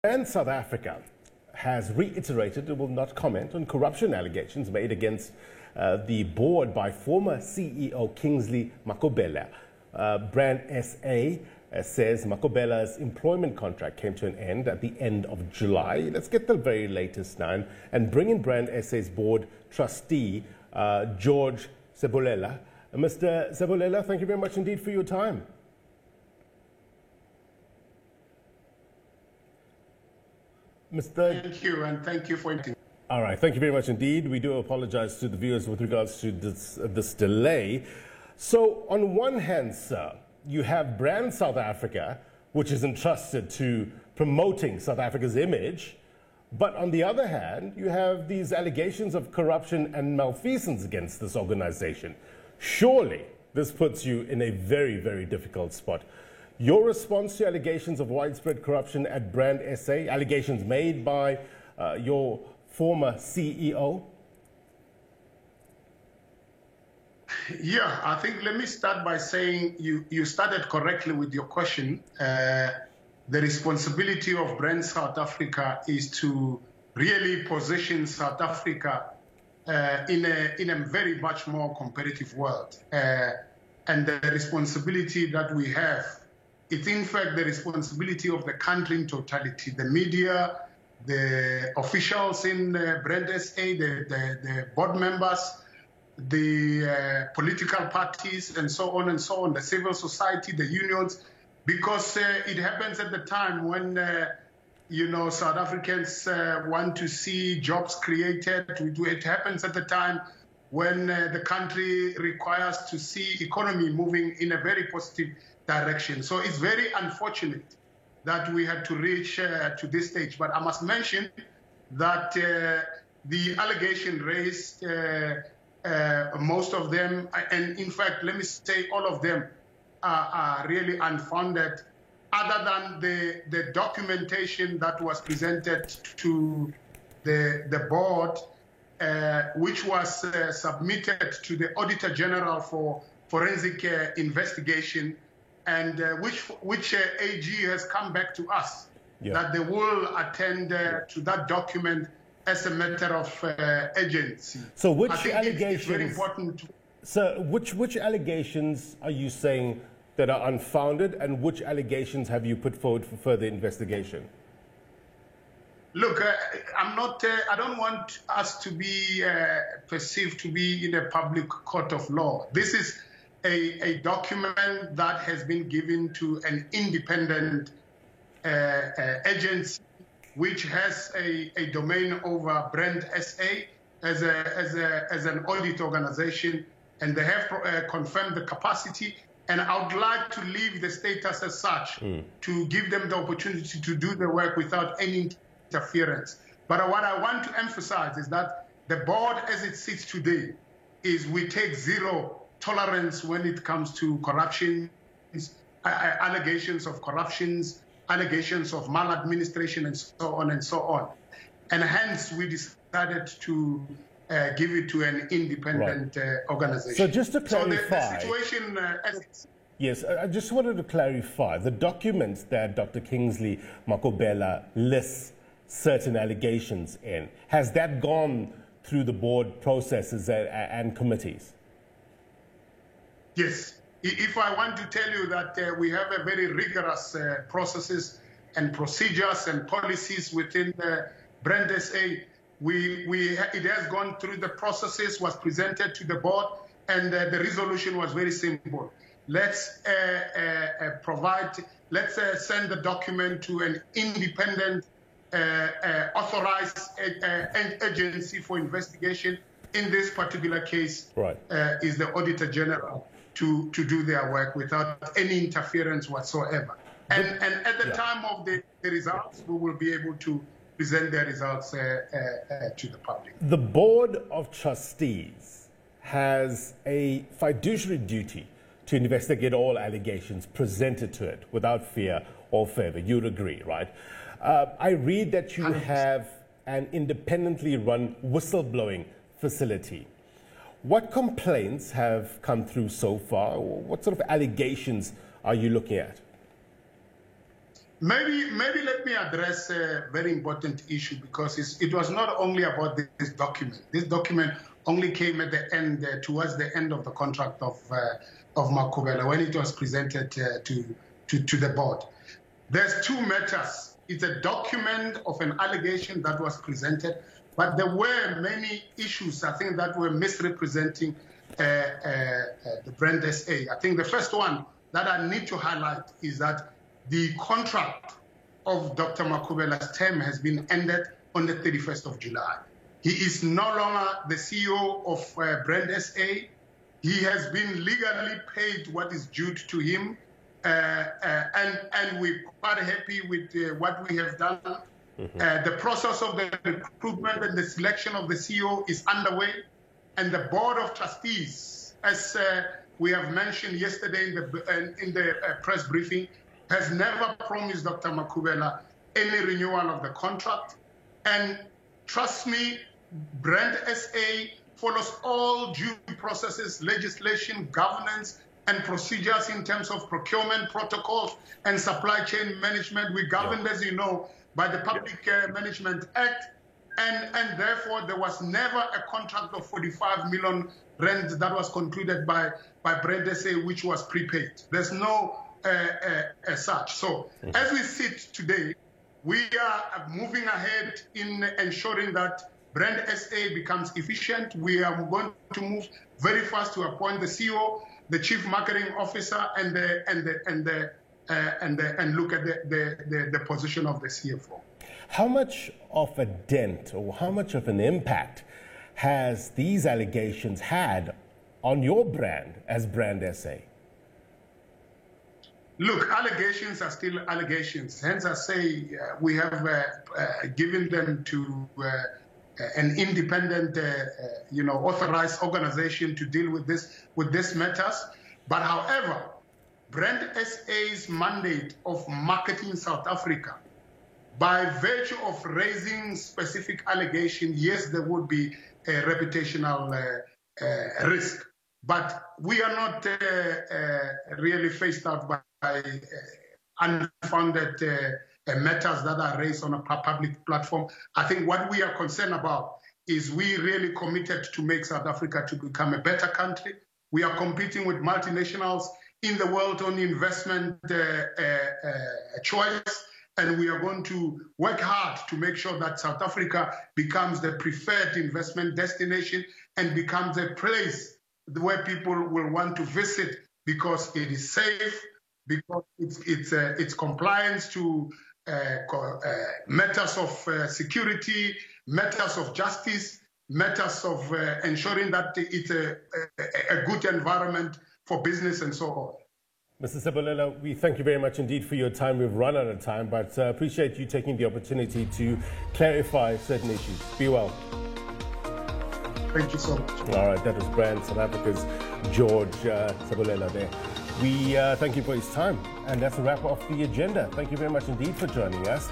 And South Africa has reiterated it will not comment on corruption allegations made against the board by former CEO Kingsley Makobela. Brand SA says Makobela's employment contract came to an end at the end of July. Let's get the very latest now and bring in Brand SA's board trustee, George Sebolela. Mr. Sebolela, thank you very much indeed for your time. Thank you, and thank you for inviting me. All right, thank you very much indeed. We do apologize to the viewers with regards to this delay. So, on one hand, sir, you have Brand South Africa, which is entrusted to promoting South Africa's image. But on the other hand, you have these allegations of corruption and malfeasance against this organization. Surely, this puts you in a very, very difficult spot. Your response to allegations of widespread corruption at Brand SA, allegations made by your former CEO? Yeah, I think let me start by saying you started correctly with your question. The responsibility of Brand South Africa is to really position South Africa in a very much more competitive world. And the responsibility that we have, it's in fact the responsibility of the country in totality, the media, the officials in Brand SA, the board members, the political parties, and so on, the civil society, the unions, because it happens at the time when, South Africans want to see jobs created. It happens at the time when the country requires to see economy moving in a very positive direction. So it's very unfortunate that we had to reach to this stage. But I must mention that the allegation raised, most of them, and in fact, let me say all of them are really unfounded, other than the documentation that was presented to the board, which was submitted to the Auditor General for forensic investigation, and which AG has come back to us, that they will attend to that document as a matter of agency. So which allegations, it's very important sir, which allegations are you saying that are unfounded, and which allegations have you put forward for further investigation? Look, I don't want us to be perceived to be in a public court of law. This is a document that has been given to an independent agency, which has a domain over Brand SA as an audit organization, and they have confirmed the capacity. And I would like to leave the status as such to give them the opportunity to do the work without any interference. But what I want to emphasize is that the board, as it sits today, is we take zero tolerance when it comes to corruption, allegations of corruptions, allegations of maladministration, and so on and so on. And hence, we decided to give it to an independent organization. So just to clarify, the situation, yes, I just wanted to clarify the documents that Dr. Kingsley Makobela lists certain allegations in. Has that gone through the board processes and committees? Yes. If I want to tell you that we have a very rigorous processes and procedures and policies within the Brand SA, it has gone through the processes, was presented to the board, and the resolution was very simple. Let's send the document to an independent authorized agency for investigation. In this particular case, is the Auditor General to do their work without any interference whatsoever. And at the time of the results, we will be able to present the results to the public. The Board of Trustees has a fiduciary duty to investigate all allegations presented to it without fear or favor. You'd agree, right? I read that you have an independently run whistleblowing facility. What complaints have come through so far? What sort of allegations are you looking at? Maybe let me address a very important issue, because it was not only about this document. This document only came at the end, towards the end of the contract of Makhubela, when it was presented to the board. There's two matters. It's a document of an allegation that was presented, but there were many issues, I think, that were misrepresenting the Brand SA. I think the first one that I need to highlight is that the contract of Dr. Makhubela's term has been ended on the 31st of July. He is no longer the CEO of Brand SA. He has been legally paid what is due to him, and we're quite happy with what we have done. The process of the recruitment and the selection of the CEO is underway, and the Board of Trustees, as we have mentioned yesterday in the press briefing, has never promised Dr. Makhubela any renewal of the contract. And trust me, Brand SA follows all due processes, legislation, governance, and procedures in terms of procurement protocols and supply chain management. We governed, as you know, by the Public Management Act, and therefore there was never a contract of 45 million rand that was concluded by Brand SA, which was prepaid. There's no as such. So as we sit today, we are moving ahead in ensuring that Brand SA becomes efficient. We are going to move very fast to appoint the CEO, the Chief Marketing Officer, and look at the position of the CFO. How much of a dent or how much of an impact has these allegations had on your brand as Brand SA? Look, allegations are still allegations. Hence, I say we have given them to an independent, authorized organization to deal with this matters. But however, Brand SA's mandate of marketing South Africa, by virtue of raising specific allegations, yes, there would be a reputational risk. But we are not really faced out by unfounded matters that are raised on a public platform. I think what we are concerned about is we really committed to make South Africa to become a better country. We are competing with multinationals in the world on investment choice, and we are going to work hard to make sure that South Africa becomes the preferred investment destination and becomes a place where people will want to visit because it is safe, because it's compliance to matters of security, matters of justice, matters of ensuring that it's a good environment for business and so on. Mr. Sabolela, we thank you very much indeed for your time. We've run out of time, but appreciate you taking the opportunity to clarify certain issues. Be well. Thank you so much. All right, that was Brand South Africa's George Sabolela there. We thank you for his time, and that's a wrap off the agenda. Thank you very much indeed for joining us.